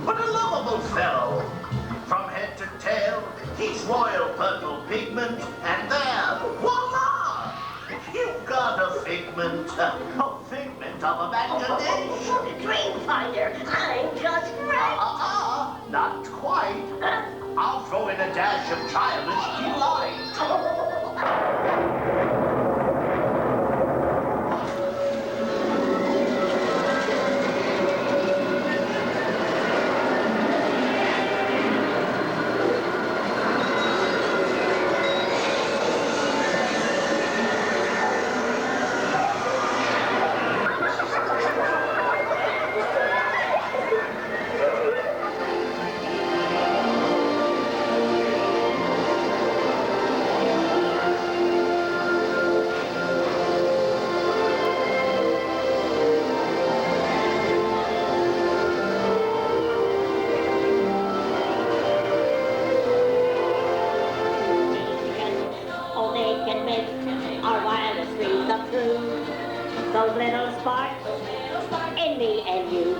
but a lovable fellow. From head to tail, he's royal purple pigment, and there, voila! You've got a figment of imagination. Dream finder, I'm just right. Not quite. I'll throw in a dash of childish delight. Those little sparks in me and you.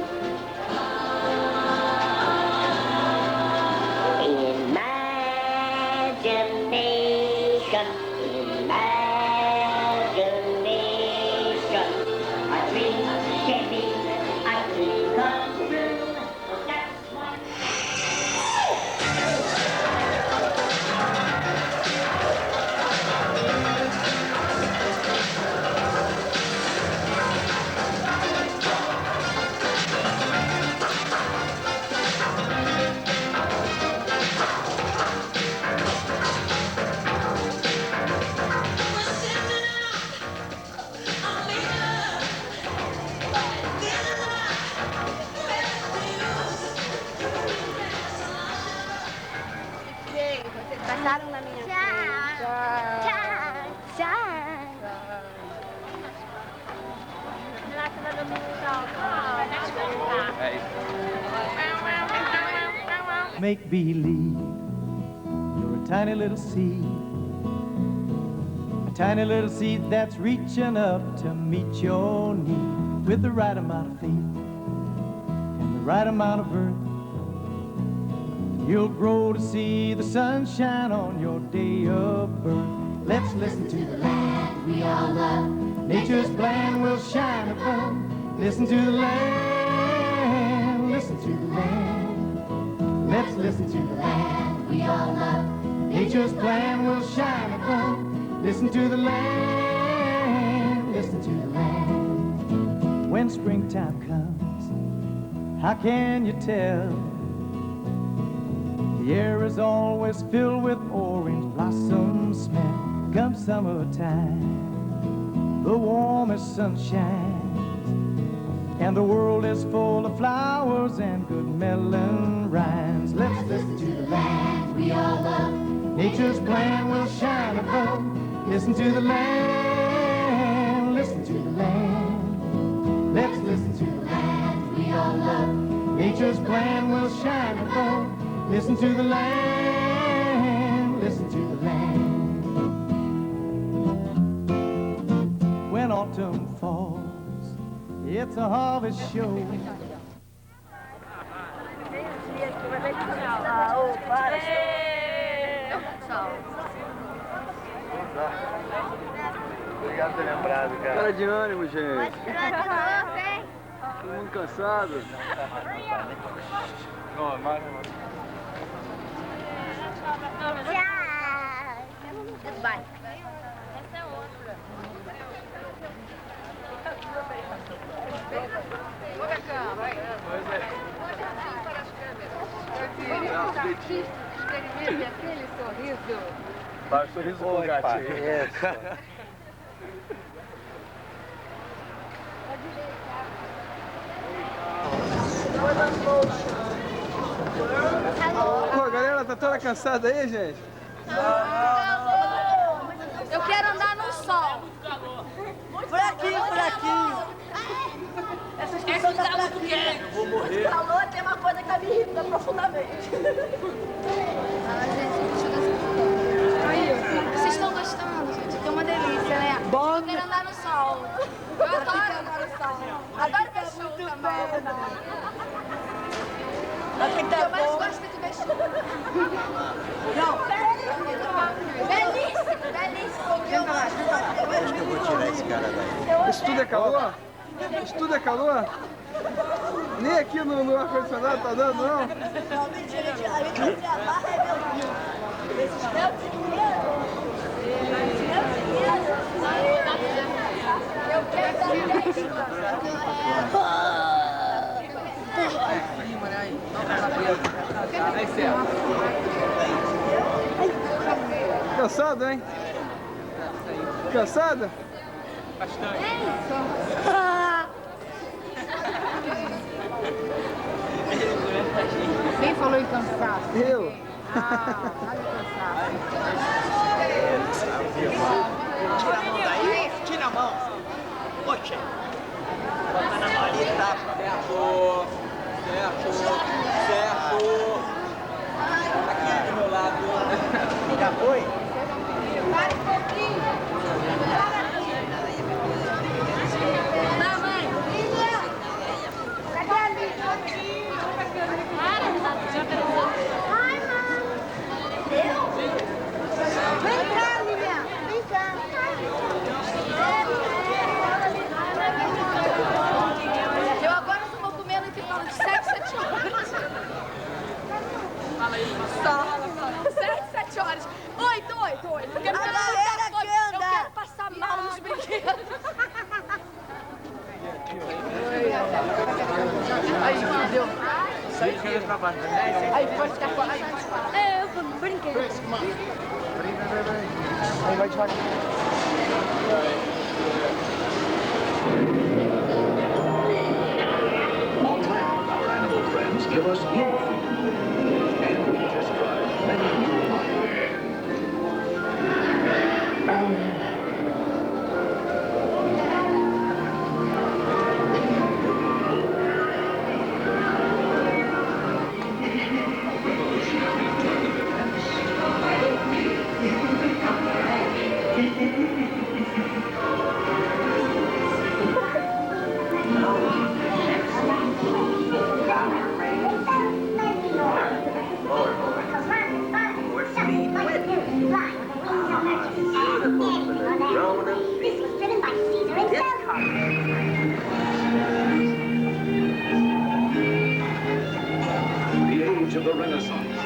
Imagination, imagination. A dream can be a dream come true. That's why. Passaram na minha frente. Tchau. Make believe you're a tiny little seed, a tiny little seed that's reaching up to meet your need with the right amount of faith and the right amount of earth. You'll grow to see the sunshine on your day of birth. Let's listen to the land we all love. Nature's plan will shine above. Listen to the land, listen to the land. Let's listen to the land we all love. Nature's plan will shine above. Listen to the land, listen to the land. When springtime comes, how can you tell? The air is always filled with orange blossom smell. Come summertime, the warmest sunshine, and the world is full of flowers and good melon rhymes. Let's listen to the land we all love. Nature's plan will shine above. Listen to the land, listen to the land. Let's listen to the land we all love. Nature's plan will shine above. Listen to the land, listen to the land. When autumn falls, it's a harvest show. Obrigado por ter lembrado, cara. Cara de ânimo, gente. Pode tirar de roupa, hein? Todo mundo cansado. Tchau. Goodbye. Essa é outra. Olha cá, vai. Experimente aquele sorriso. Faz sorriso com o gatinho. Pô, a galera tá toda cansada aí, gente? Eu quero andar no sol. Fraquinho. Essa inscrição tá fraquinha. Eu vou morrer. O calor tem uma coisa que me irrita profundamente. Vocês estão gostando, gente? Que é uma delícia, né? Bom. Eu quero andar no sol. Eu adoro andar no sol. Adoro ver show também. que tá Eu mais bom. gosto de vestido. Não. Belíssimo, belíssimo. O que eu mais gosto. Eu vou tirar esse cara daí. Isso tudo é calor? Isso tudo é calor? Nem aqui no ar-condicionado tá dando, não? Não, mentira, a gente vai a barra é meu filho. Esses meus dinheiro. Eu quero também. Cansado, hein? Cansada? Quem falou em cansaço? Eu. Tira a mão daí, tira a mão. Oxe. Bota na maleta. Certo. Aqui do meu lado. Já foi? Para um pouquinho. Não, mãe. Cadê a Lívia? Ai, mãe. Vem cá, Lívia. Vem cá. Eu agora só vou comer no intervalo de 7, 7 horas. Fala aí. Só. 7, 7 horas. 8. Porque A galera quer eu andar. quero passar mal nos brinquedos. Aí, deu. Sai de trabalho. Aí, pode ficar fora. É, eu brinquei. Aí vai devagar. On land, our animal friends give us more freedom. And we test drive many new models. This was written by Caesar himself. The age of the Renaissance.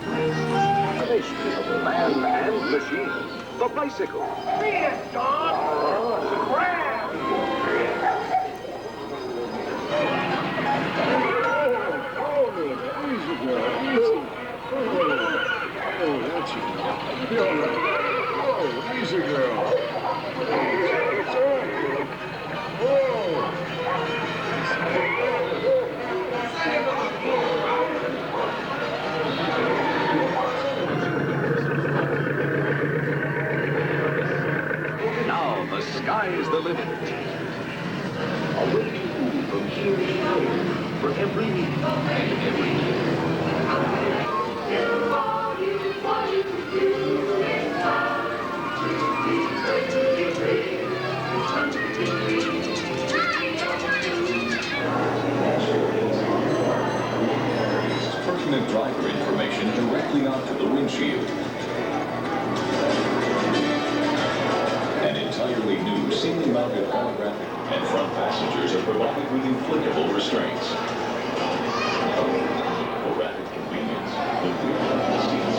Combination of man and machine. The bicycle. Easy, girl. Now the sky's the limit. Awakening food from here to there. For every need and every need. Pertinent driver information directly onto the windshield. An entirely new ceiling mounted holographic and front passengers are provided with inflatable restraints. For rapid convenience, the rear level seats.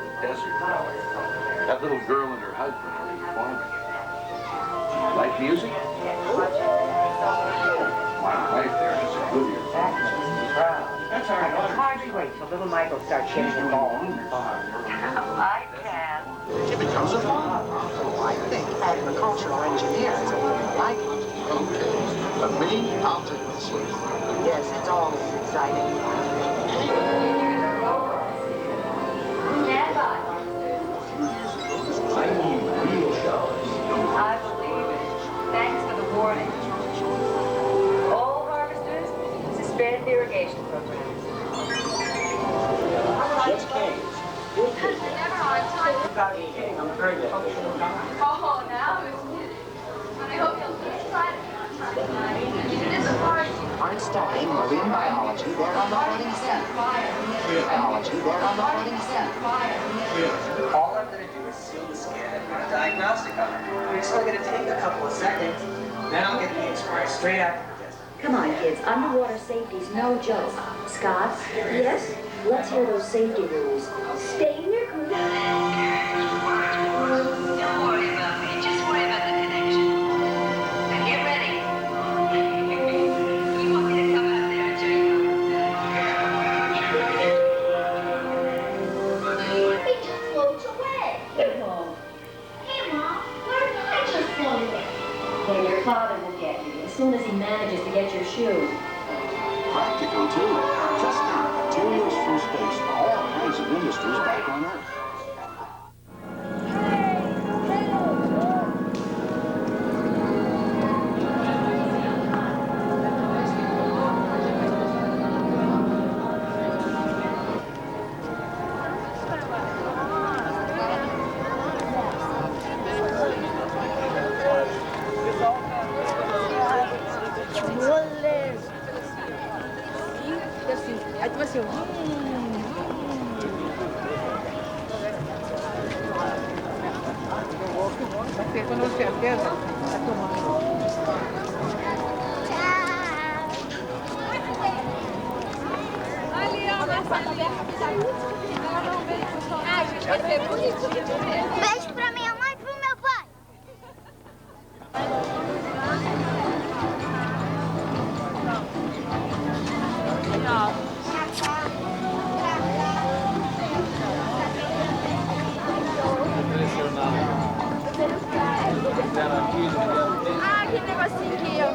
the desert. That little girl and her husband are in farming. Like music? My wife there is a good ear. That's all right. It's hard to wait till little Michael starts getting involved. I can. He becomes a farmer. Oh, I think agricultural engineer is a word like it. Okay. But me, I'll take this one. Yes, it's always exciting. Stand by. I need real showers. I believe it. Thanks for the warning. All harvesters, suspend irrigation programs. Just case. Never on time. You got me kidding. I'm a very functional guy. Oh, now who's kidding? But I hope you'll keep trying on time tonight. It is a party. Aren't studying marine biology there on the floating set. Biology there on the floating set. All I'm going to do is seal the scan and run a diagnostic on it. It's only going to take a couple of seconds. Then I'll get the X-ray straight after the test. Come on, kids. Underwater safety's no joke. Scott? Yes? Let's hear those safety rules. Stay in your group. Don't worry about me. Just worry about the connection. And get ready. You want me to come out there and show you? It just floats away. It won't. Hey, Mom, where did I just float away? Then your father will get you as soon as he manages to get your shoe. Practical, too. Just think, materials from space for all kinds of industries back on Earth. Aí tu vai assim, Porque quando você aperta, tá tomando. Ali, ó, na sala aberta. Ah, gente, vai ser bonitinho de ver. Beijo pra minha mãe e pro meu pai. Ah, aquele negocinho aqui, ó.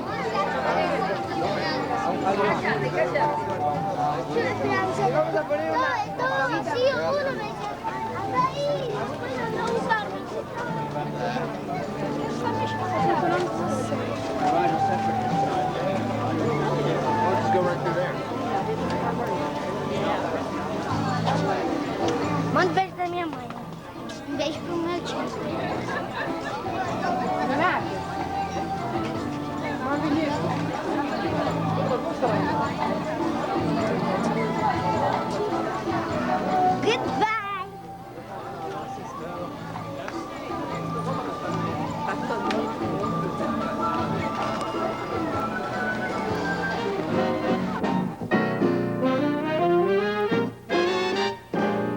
Let's go right through there. Manda um beijo pra minha mãe. Um beijo pro meu tio. Goodbye.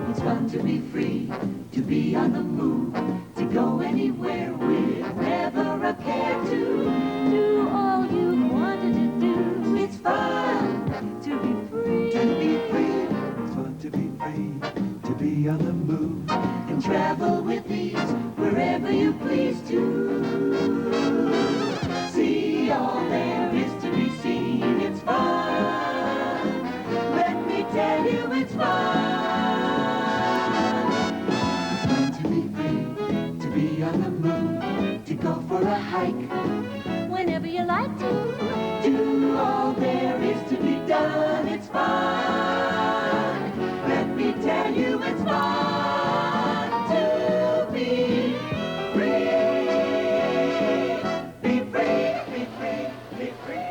It's fun to be free, to be on the move, to go anywhere with never a care to do all you wanted to do. It's fun to be free. To be free. It's fun to be free, to be on the move and travel with ease wherever you please to see all there is to be seen. It's fun. Let me tell you, it's fun. On the move, to go for a hike whenever you like to do all there is to be done. It's fun. Let me tell you, it's fun to be free. Be free, be free, be free.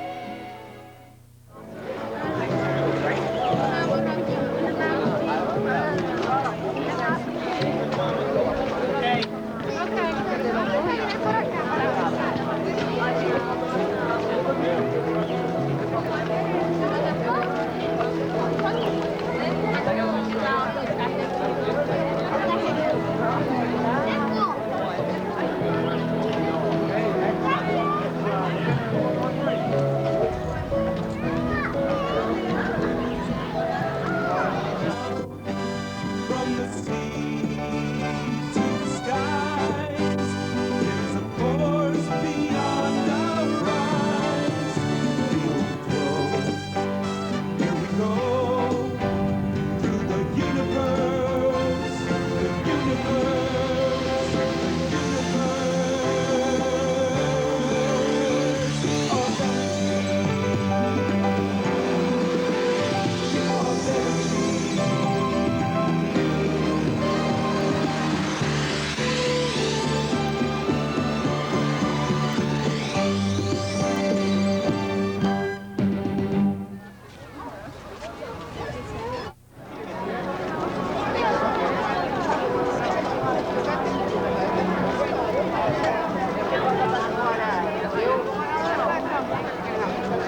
seas to the skies. There's a force beyond our rise. Feel the flow. Here we go through the universe, the universe, the universe of energy.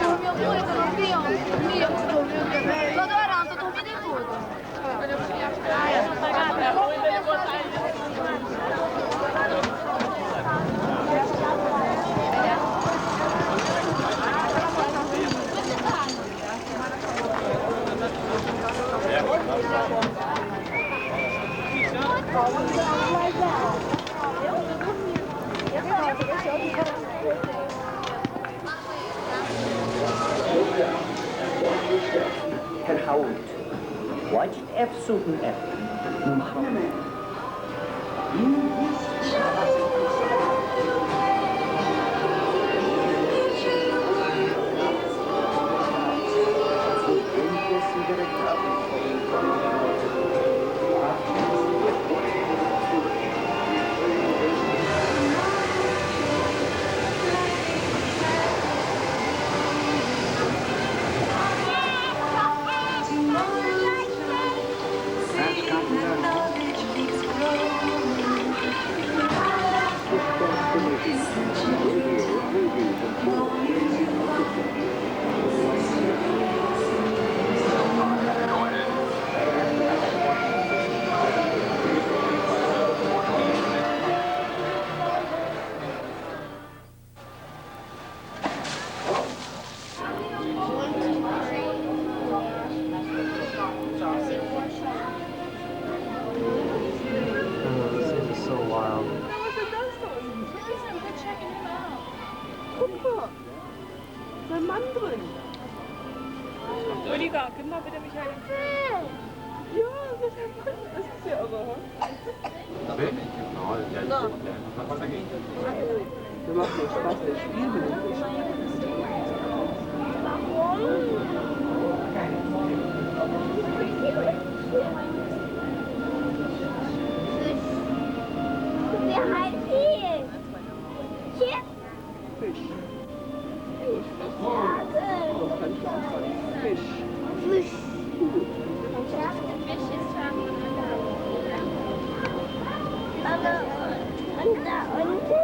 Dormiu muito, dormiu? Dormiu, dormiu. Tô adorando, tô dormindo em tudo. Herr Howard, واجد أفسد من محمد. 우리가 금방 그대로 잘. 야, das ist ja aber. Wir machen den Spaß der Spielhöhle. Wir halt hier. Hier. Fisch. Fisch. Fisch. Aber und da unten?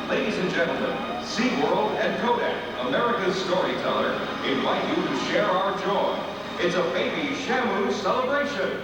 Ladies and gentlemen, SeaWorld and Kodak, America's storyteller, invite you to share our joy. It's a baby Shamu celebration.